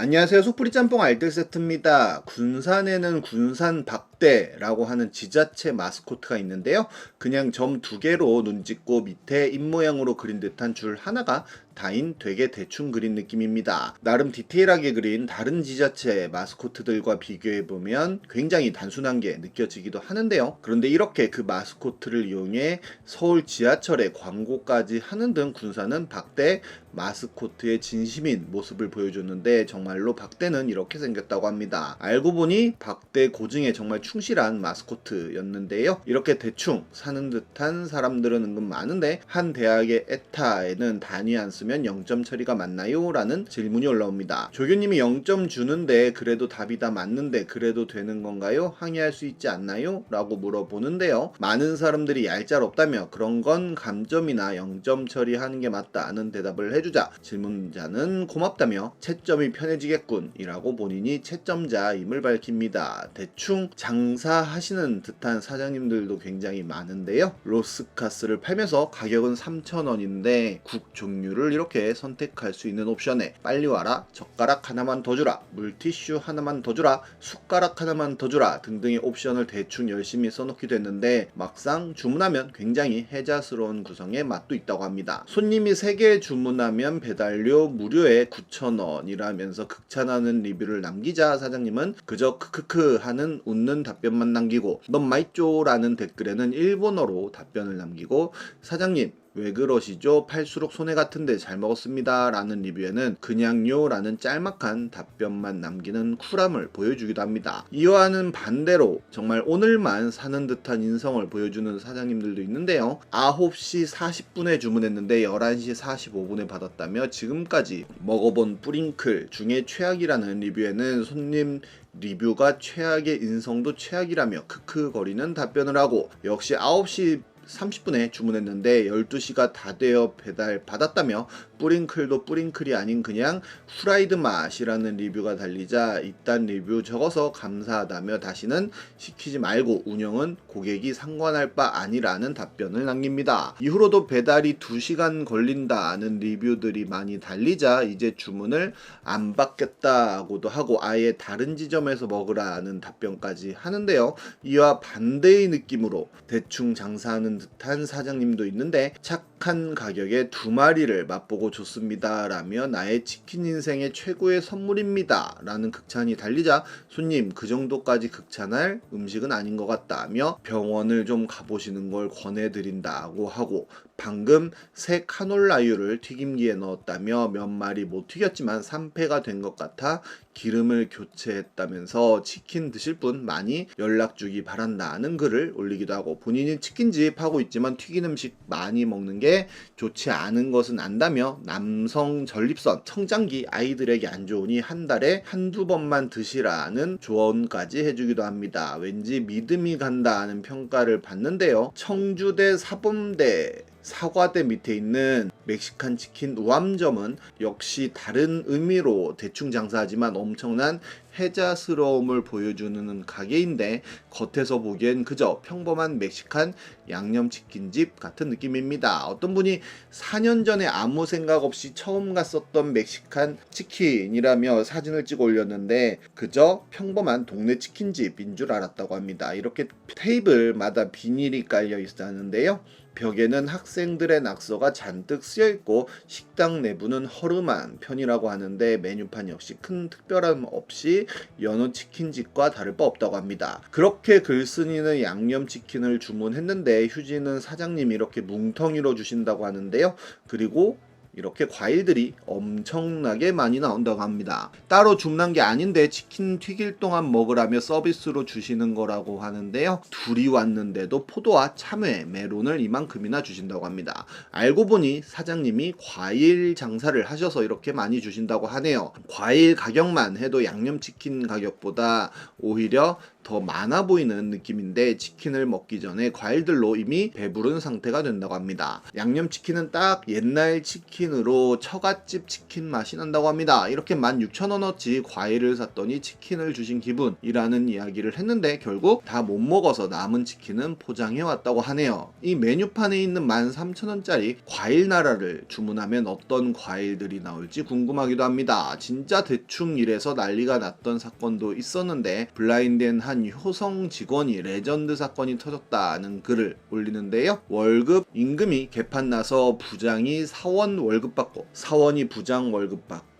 안녕하세요. 속풀이 짬뽕 알뜰 세트입니다. 군산에는 군산 박대라고 하는 지자체 마스코트가 있는데요. 그냥 점 두 개로 눈 찍고 밑에 입 모양으로 그린 듯한 줄 하나가 다인 되게 대충 그린 느낌입니다. 나름 디테일하게 그린 다른 지자체 마스코트들과 비교해보면 굉장히 단순한 게 느껴지기도 하는데요. 그런데 이렇게 그 마스코트를 이용해 서울 지하철에 광고까지 하는 등 군산은 박대 마스코트의 진심인 모습을 보여줬는데 정말로 박대는 이렇게 생겼다고 합니다. 알고 보니 박대 고증에 정말 충실한 마스코트였는데요. 이렇게 대충 사는 듯한 사람들은 은근 많은데 한 대학의 에타에는 단위 안 쓰면 0점 처리가 맞나요? 라는 질문이 올라옵니다. 조교님이 0점 주는데 그래도 답이 다 맞는데 그래도 되는 건가요? 항의할 수 있지 않나요? 라고 물어보는데요. 많은 사람들이 얄짤없다며 그런 건 감점이나 0점 처리하는 게 맞다는 대답을 해주자 질문자는 고맙다며 채점이 편해지겠군 이라고 본인이 채점자임을 밝힙니다. 대충 장사하시는 듯한 사장님들도 굉장히 많은데요. 로스카스를 팔면서 가격은 3,000원인데 국 종류를 이렇게 선택할 수 있는 옵션에 빨리 와라, 젓가락 하나만 더 주라, 물티슈 하나만 더 주라, 숟가락 하나만 더 주라 등등의 옵션을 대충 열심히 써놓기도 했는데 막상 주문하면 굉장히 혜자스러운 구성의 맛도 있다고 합니다. 손님이 3개 주문하면 배달료 무료에 9,000원이라면서 극찬하는 리뷰를 남기자 사장님은 그저 크크크 하는 웃는 답변만 남기고 넌 마이쪼 라는 댓글에는 일본어로 답변을 남기고 사장님 왜 그러시죠? 팔수록 손해 같은데 잘 먹었습니다 라는 리뷰에는 그냥요 라는 짤막한 답변만 남기는 쿨함을 보여주기도 합니다. 이와는 반대로 정말 오늘만 사는 듯한 인성을 보여주는 사장님들도 있는데요. 9시 40분에 주문했는데 11시 45분에 받았다며 지금까지 먹어본 뿌링클 중에 최악이라는 리뷰에는 손님 리뷰가 최악의 인성도 최악이라며 크크거리는 답변을 하고 역시 9시 30분에 주문했는데 12시가 다 되어 배달 받았다며 뿌링클도 뿌링클이 아닌 그냥 후라이드 맛이라는 리뷰가 달리자 이딴 리뷰 적어서 감사하다며 다시는 시키지 말고 운영은 고객이 상관할 바 아니라는 답변을 남깁니다. 이후로도 배달이 2시간 걸린다는 리뷰들이 많이 달리자 이제 주문을 안 받겠다고도 하고 아예 다른 지점에서 먹으라는 답변까지 하는데요. 이와 반대의 느낌으로 대충 장사하는 듯한 사장님도 있는데 착한 가격에 2마리를 맛보고 좋습니다 라며 나의 치킨 인생의 최고의 선물입니다 라는 극찬이 달리자 손님 그 정도까지 극찬할 음식은 아닌 것 같다며 병원을 좀 가보시는 걸 권해드린다고 하고 방금 새 카놀라유를 튀김기에 넣었다며 몇 마리 못 튀겼지만 3패가 된 것 같아 기름을 교체했다면서 치킨 드실 분 많이 연락 주기 바란다는 글을 올리기도 하고 본인이 치킨집 하고 있지만 튀긴 음식 많이 먹는 게 좋지 않은 것은 안다며 남성 전립선, 성장기 아이들에게 안 좋으니 한 달에 한두 번만 드시라는 조언까지 해주기도 합니다. 왠지 믿음이 간다는 평가를 받는데요. 청주대 사범대 사과대 밑에 있는 멕시칸 치킨 우암점은 역시 다른 의미로 대충 장사하지만 엄청난 혜자스러움을 보여주는 가게인데 겉에서 보기엔 그저 평범한 멕시칸 양념치킨집 같은 느낌입니다. 어떤 분이 4년 전에 아무 생각 없이 처음 갔었던 멕시칸 치킨이라며 사진을 찍어 올렸는데 그저 평범한 동네 치킨집인 줄 알았다고 합니다. 이렇게 테이블마다 비닐이 깔려 있었는데요. 벽에는 학생들의 낙서가 잔뜩 쓰여있고 식당 내부는 허름한 편이라고 하는데 메뉴판 역시 큰 특별함 없이 연어 치킨집과 다를 바 없다고 합니다. 그렇게 글쓴이는 양념치킨을 주문했는데 휴지는 사장님이 이렇게 뭉텅이로 주신다고 하는데요. 그리고 이렇게 과일들이 엄청나게 많이 나온다고 합니다. 따로 주문한 게 아닌데 치킨 튀길 동안 먹으라며 서비스로 주시는 거라고 하는데요. 둘이 왔는데도 포도와 참외, 메론을 이만큼이나 주신다고 합니다. 알고 보니 사장님이 과일 장사를 하셔서 이렇게 많이 주신다고 하네요. 과일 가격만 해도 양념치킨 가격보다 오히려 더 많아 보이는 느낌인데 치킨을 먹기 전에 과일들로 이미 배부른 상태가 된다고 합니다. 양념치킨은 딱 옛날 치킨으로 처갓집 치킨 맛이 난다고 합니다. 이렇게 16,000원어치 과일을 샀더니 치킨을 주신 기분이라는 이야기를 했는데 결국 다 못 먹어서 남은 치킨은 포장해 왔다고 하네요. 이 메뉴판에 있는 13,000원짜리 과일 나라를 주문하면 어떤 과일들이 나올지 궁금하기도 합니다. 진짜 대충 이래서 난리가 났던 사건도 있었는데 블라인드엔 한 효성 직원이 레전드 사건이 터졌다는 글을 올리는데요. 월급 임금이 개판 나서 부장이 사원 월급 받고 사원이 부장 월급 받고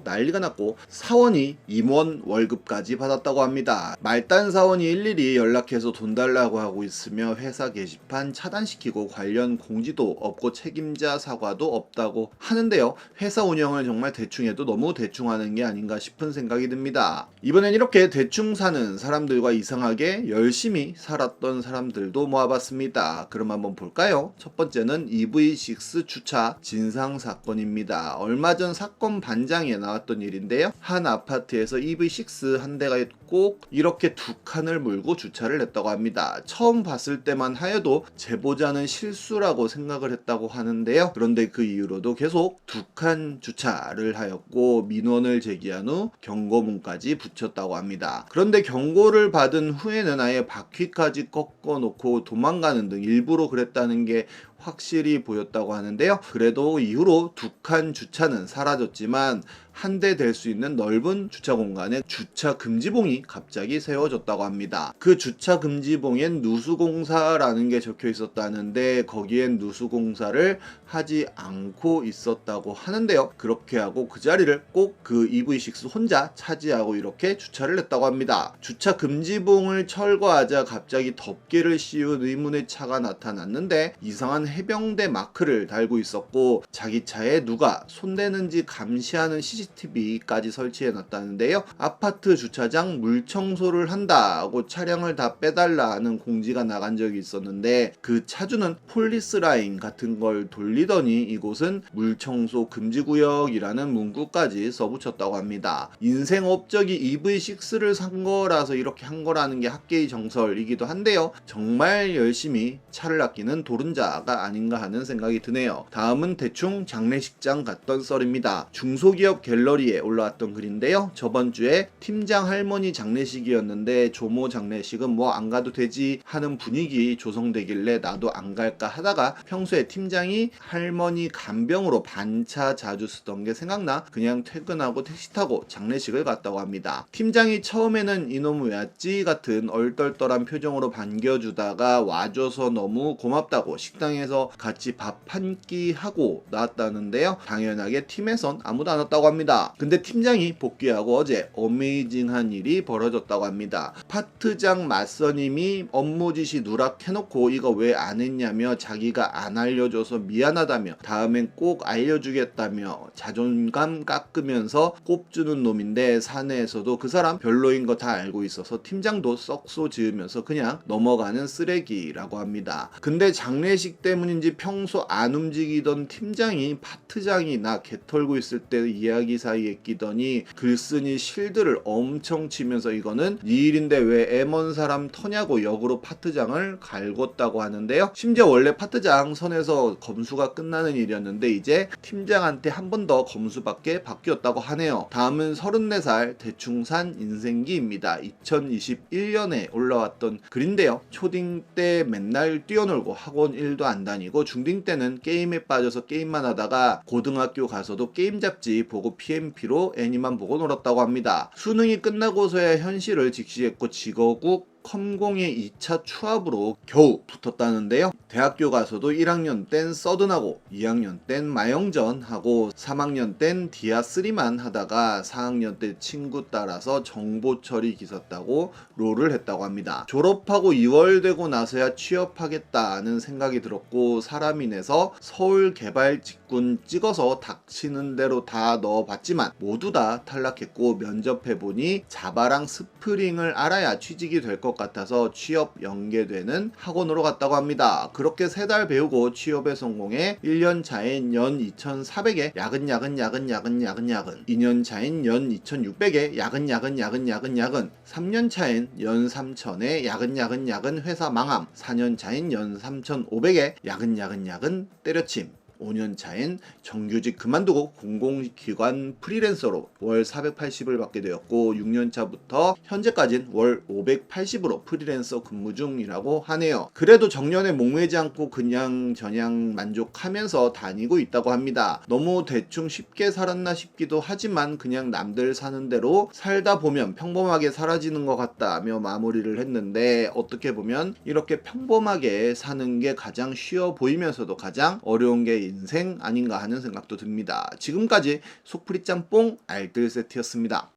난리가 났고 사원이 임원 월급까지 받았다고 합니다. 말단 사원이 일일이 연락해서 돈 달라고 하고 있으며 회사 게시판 차단시키고 관련 공지도 없고 책임자 사과도 없다고 하는데요. 회사 운영을 정말 대충 해도 너무 대충 하는 게 아닌가 싶은 생각이 듭니다. 이번엔 이렇게 대충 사는 사람들과 이상하게 열심히 살았던 사람들도 모아봤습니다. 그럼 한번 볼까요? 첫 번째는 EV6 주차 진상 사건입니다. 얼마 전 사건 반장에 나왔던 일인데요. 한 아파트에서 EV6 한 대가 꼭 이렇게 두 칸을 물고 주차를 했다고 합니다. 처음 봤을 때만 하여도 제보자는 실수라고 생각을 했다고 하는데요. 그런데 그 이후로도 계속 두 칸 주차를 하였고 민원을 제기한 후 경고문까지 붙였다고 합니다. 그런데 경고를 받은 후에는 아예 바퀴까지 꺾어놓고 도망가는 등 일부러 그랬다는 게 확실히 보였다고 하는데요. 그래도 이후로 두 칸 주차는 사라졌지만 한 대 댈 수 있는 넓은 주차 공간에 주차 금지봉이 갑자기 세워졌다고 합니다. 그 주차 금지봉엔 누수공사라는 게 적혀 있었다는데 거기엔 누수공사를 하지 않고 있었다고 하는데요. 그렇게 하고 그 자리를 꼭 그 EV6 혼자 차지하고 이렇게 주차를 했다고 합니다. 주차 금지봉을 철거하자 갑자기 덮개를 씌운 의문의 차가 나타났는데 이상한 해병대 마크를 달고 있었고 자기 차에 누가 손대는지 감시하는 CCTV까지 설치해 놨다는데요. 아파트 주차장 물 청소를 한다고 차량을 다 빼달라는 공지가 나간 적이 있었는데 그 차주는 폴리스라인 같은 걸 돌리더니 이곳은 물 청소 금지구역이라는 문구까지 써붙였다고 합니다. 인생 업적이 EV6를 산 거라서 이렇게 한 거라는 게 학계의 정설이기도 한데요. 정말 열심히 차를 아끼는 도른자가 아닌가 하는 생각이 드네요. 다음은 대충 장례식장 갔던 썰입니다. 중소기업 갤러리에 올라왔던 글인데요. 저번 주에 팀장 할머니 장례식이었는데 조모 장례식은 뭐 안 가도 되지 하는 분위기 조성되길래 나도 안 갈까 하다가 평소에 팀장이 할머니 간병으로 반차 자주 쓰던 게 생각나 그냥 퇴근하고 택시 타고 장례식을 갔다고 합니다. 팀장이 처음에는 이놈 왜 왔지 같은 얼떨떨한 표정으로 반겨주다가 와줘서 너무 고맙다고 식당에서 같이 밥 한 끼 하고 나왔다는데요. 당연하게 팀에선 아무도 안 왔다고 합니다. 근데 팀장이 복귀하고 어제 어메이징한 일이 벌어졌다고 합니다. 파트장 맞서님이 업무 지시 누락해놓고 이거 왜 안 했냐며 자기가 안 알려줘서 미안하다며 다음엔 꼭 알려주겠다며 자존감 깎으면서 꼽주는 놈인데 사내에서도 그 사람 별로인 거 다 알고 있어서 팀장도 썩소 지으면서 그냥 넘어가는 쓰레기라고 합니다. 근데 장례식 때문인지 평소 안 움직이던 팀장이 파트장이 나 개털고 있을 때 이야기 사이에 끼더니 글쓴이 실드를 엄청 치면서 이거는 네 일인데 왜 애먼 사람 터냐고 역으로 파트장을 갈궜다고 하는데요. 심지어 원래 파트장 선에서 검수가 끝나는 일이었는데 이제 팀장한테 한 번 더 검수받게 바뀌었다고 하네요. 다음은 34살 대충 산 인생기입니다. 2021년에 올라왔던 글인데요. 초딩 때 맨날 뛰어놀고 학원 일도 안 다니고 중딩 때는 게임에 빠져서 게임만 하다가 고등학교 가서도 게임 잡지 보고 PMP로 애니만 보고 놀았다고 합니다. 수능이 끝나고서야 현실을 직시했고 직어국 컴공의 2차 추합으로 겨우 붙었다는데요. 대학교 가서도 1학년 땐 서든하고 2학년 땐 마영전하고 3학년 땐 디아3만 하다가 4학년 때 친구 따라서 정보 처리 기사 따고 롤을 했다고 합니다. 졸업하고 2월 되고 나서야 취업하겠다는 생각이 들었고 사람인에서 서울 개발 직 직군 찍어서 닥치는 대로 다 넣어봤지만 모두 다 탈락했고 면접해보니 자바랑 스프링을 알아야 취직이 될 것 같아서 취업 연계되는 학원으로 갔다고 합니다. 그렇게 3달 배우고 취업에 성공해 1년 차인 연 2,400에 야근야근 2년 차인 연 2,600에 야근 3년 차인 연 3,000에 야근 회사 망함 4년 차인 연 3,500에 야근 때려침 5년 차인 정규직 그만두고 공공기관 프리랜서로 월 480을 받게 되었고 6년 차부터 현재까지는 월 580으로 프리랜서 근무 중이라고 하네요. 그래도 정년에 목매지 않고 그냥 저냥 만족하면서 다니고 있다고 합니다. 너무 대충 쉽게 살았나 싶기도 하지만 그냥 남들 사는 대로 살다 보면 평범하게 사라지는 것 같다며 마무리를 했는데 어떻게 보면 이렇게 평범하게 사는 게 가장 쉬워 보이면서도 가장 어려운 게 인생 아닌가 하는 생각도 듭니다. 지금까지 속풀이 짬뽕 알뜰 세트였습니다.